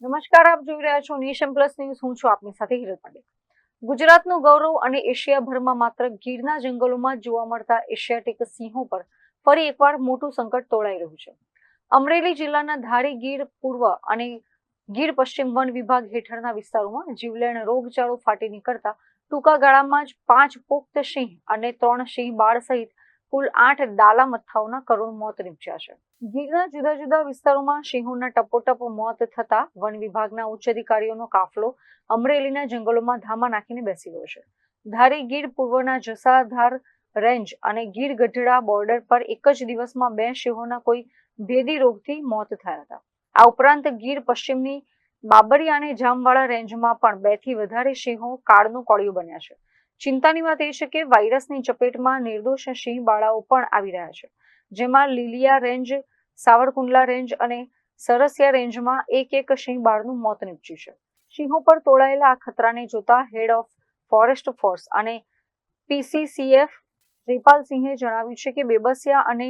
નમસ્કાર, આપ જોઈ રહ્યા છો નેશન પ્લસ ન્યૂઝ. હું છું આપની સાથે હિરલ પંડ્યા. ગુજરાતનું ગૌરવ અને એશિયાભરમાં માત્ર ગીરના જંગલોમાં જોવા મળતા એશિયાટિક સિંહો પર ફરી એકવાર મોટું સંકટ તોળાઈ રહ્યું છે. અમરેલી જિલ્લાના ધારી ગીર પૂર્વ અને ગીર પશ્ચિમ વન વિભાગ હેઠળના વિસ્તારોમાં જીવલેણ રોગચાળો ફાટી નીકળતા ટૂંકા ગાળામાં જ 5 પુખ્ત સિંહ અને 3 સિંહ બાળ સહિત કુલ 8 ડાલા મથાઓના કરુણ મોત નીપજ્યા છે. ગીરના જુદા જુદા વિસ્તારોમાં સિંહોના ટપોટપ મોત થતા વન વિભાગના ઉચ્ચ અધિકારીઓનો કાફલો અમરેલીના જંગલોમાં ધામા નાખીને બેસી ગયો છે. ધારી ગીર પૂર્વના જસાધાર રેન્જ અને ગીર ગઢડા બોર્ડર પર એક જ દિવસમાં 2 સિંહોના કોઈ ભેદી રોગથી મોત થયા હતા. આ ઉપરાંત ગીર પશ્ચિમની બાબરિયા અને જામવાળા રેન્જમાં પણ 2 થી વધારે સિંહો કાળનું કોળિયું બન્યા છે. ચિંતાની વાત એ છે કે વાયરસની ચપેટમાં નિર્દોષ સિંહ બાળાઓ પણ આવી રહ્યા છે, જેમાં લીલિયા રેન્જ, સાવરકુંડલા રેન્જ અને સરસિયા રેન્જમાં એક સિંહ બાળનું મોત નીપજ્યું છે. સિંહો પર તોળાયેલા આ ખતરાને જોતા હેડ ઓફ ફોરેસ્ટ ફોર્સ અને પીસીસીએફ શ્રીપાલસિંહે જણાવ્યું છે કે બેબસિયા અને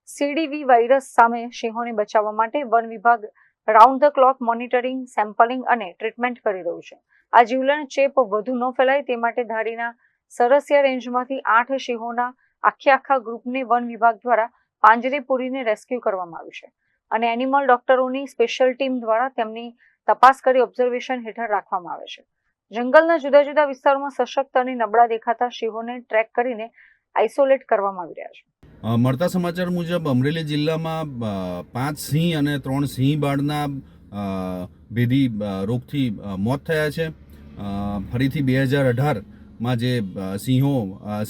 સીડીવી વાયરસ સામે સિંહોને બચાવવા માટે વન વિભાગ round the clock monitoring, sampling અને ટ્રીટમેન્ટ કરી રહ્યું છે. આ જીવલેણ ચેપ વધુ ન ફેલાય તે માટે ધારીના સરસિયા રેન્જમાંથી 8 સિંહોના આખા ગ્રુપને વન વિભાગ દ્વારા પાંજરે પૂરીને રેસ્ક્યુ કરવામાં આવ્યું છે અને એનિમલ ડોક્ટરોની સ્પેશિયલ ટીમ દ્વારા તેમની તપાસ કરી ઓબ્ઝર્વેશન હેઠળ રાખવામાં આવે છે. જંગલના જુદા જુદા વિસ્તારોમાં સશક્ત અને નબળા દેખાતા સિંહોને ટ્રેક કરીને આઇસોલેટ કરવામાં આવી રહ્યા છે. મળતા સમાચાર મુજબ અમરેલી જિલ્લામાં 5 સિંહ અને 3 સિંહ બાળના ભેદી રોગથી મોત થયા છે. ફરીથી 2018માં જે સિંહો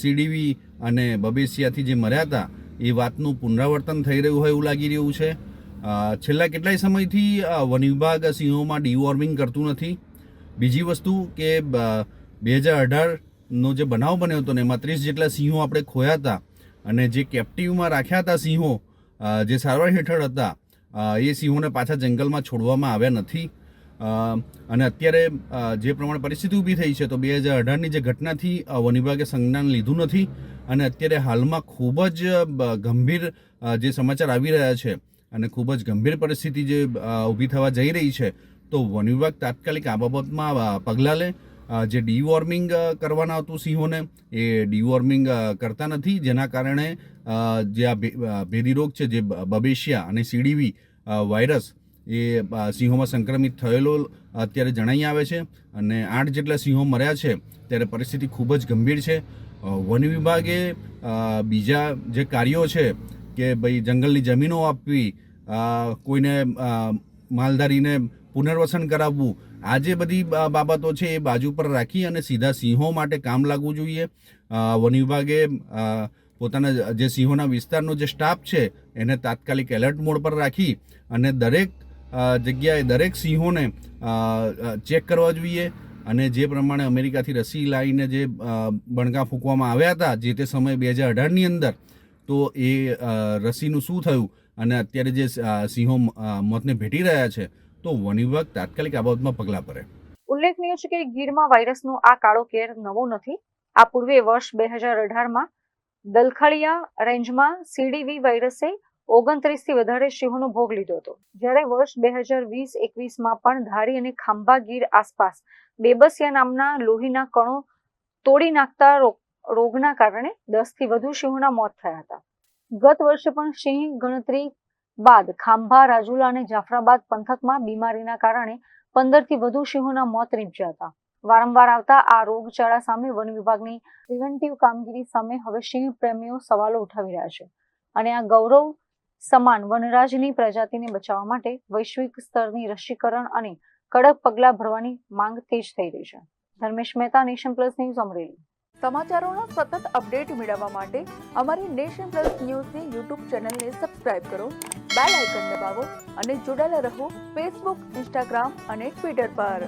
સીડીવી અને બબેસિયાથી જે મર્યા હતા એ વાતનું પુનરાવર્તન થઈ રહ્યું હોય એવું લાગી રહ્યું છે. છેલ્લા કેટલાય સમયથી વન વિભાગ સિંહોમાં ડીવોર્મિંગ કરતું નથી. બીજી વસ્તુ કે 2018નો જે બનાવ બન્યો હતો ને એમાં 30 જેટલા સિંહો આપણે ખોયા હતા અને જે કેપ્ટિવમાં રાખ્યા હતા સિંહો જે સારવાર હેઠળ હતા એ સિંહોને પાછા જંગલમાં છોડવામાં આવ્યા નથી. અને અત્યારે જે પ્રમાણે પરિસ્થિતિ ઊભી થઈ છે તો 2018ની જે ઘટનાથી વન વિભાગે સંજ્ઞાન લીધું નથી અને અત્યારે હાલમાં ખૂબ જ ગંભીર જે સમાચાર આવી રહ્યા છે અને ખૂબ જ ગંભીર પરિસ્થિતિ જે ઊભી થવા જઈ રહી છે તો વન વિભાગ તાત્કાલિક આ બાબતમાં પગલાં લે. જે ડીવોર્મિંગ કરવાના હતું સિંહોને એ ડીવોર્મિંગ કરતા નથી, જેના કારણે જે આ ભેદી રોગ છે જે બબેસિયા અને સીડીવી વાયરસ એ સિંહોમાં સંક્રમિત થયેલો અત્યારે જણાઈ આવે છે અને 8 જેટલા સિંહો મર્યા છે. ત્યારે પરિસ્થિતિ ખૂબ જ ગંભીર છે. વન વિભાગે બીજા જે કાર્યો છે કે ભાઈ જંગલની જમીનો આપવી, કોઈને માલધારીને પુનર્વસન કરાવવું, આ જે બધી બાબતો છે એ બાજુ પર રાખી અને સીધા સિંહો માટે કામ લાગવું જોઈએ. વન વિભાગે પોતાના જે સિંહોના વિસ્તારનો જે સ્ટાફ છે એને તાત્કાલિક એલર્ટ મોડ પર રાખી અને દરેક જગ્યાએ દરેક સિંહોને ચેક કરવા જોઈએ અને જે પ્રમાણે અમેરિકાથી રસી લાવીને જે બણકા ફૂંકવામાં આવ્યા હતા જે તે સમયે 2018ની અંદર, તો એ રસીનું શું થયું અને અત્યારે જે સિંહો મોતને ભેટી રહ્યા છે તો વન વિભાગ તાત્કાલિક આ બાબતમાં પગલાં ભરે. ઉલ્લેખનીય છે કે ગીરમાં વાયરસનો આ કાળો કેર નવો નથી. આ પૂર્વે વર્ષ 2018માં દલખળિયા રેન્જમાં સીડીવી વાયરસે 29 થી વધારે સિંહોનો ભોગ લીધો હતો, જ્યારે વર્ષ 2020-21માં પણ ધારી અને ખાંભા ગીર આસપાસ બેબસિયા નામના લોહીના કણો તોડી નાખતા રોગના કારણે 10 થી વધુ સિંહોના મોત થયા હતા. ગત વર્ષે પણ સિંહ ગણતરી બાદ ખાંભા, રાજુલા અને જાફરાબાદ પંથકમાં બીમારીના કારણે 15 થી વધુ સિંહોના મોત નીપજ્યા હતા. વારંવાર આવતા આ રોગચાળા સામે વન વિભાગની પ્રિવેન્ટિવ કામગીરી સામે હવે સિંહ પ્રેમીઓ સવાલો ઉઠાવી રહ્યા છે અને આ ગૌરવ સમાન વનરાજની પ્રજાતિને બચાવવા માટે વૈશ્વિક સ્તરની રસીકરણ અને કડક પગલાં ભરવાની માંગ તેજ થઈ રહી છે. Dharmesh Mehta, nation plus news, Amreli. સમાચારોના સતત અપડેટ મેળવવા માટે અમારી નેશન પ્લસ ન્યૂઝની યુટ્યુબ ચેનલને સબસ્ક્રાઇબ કરો, બેલ આઇકન દબાવો અને જોડાયેલા રહો ફેસબુક, ઇન્સ્ટાગ્રામ અને ટ્વિટર પર.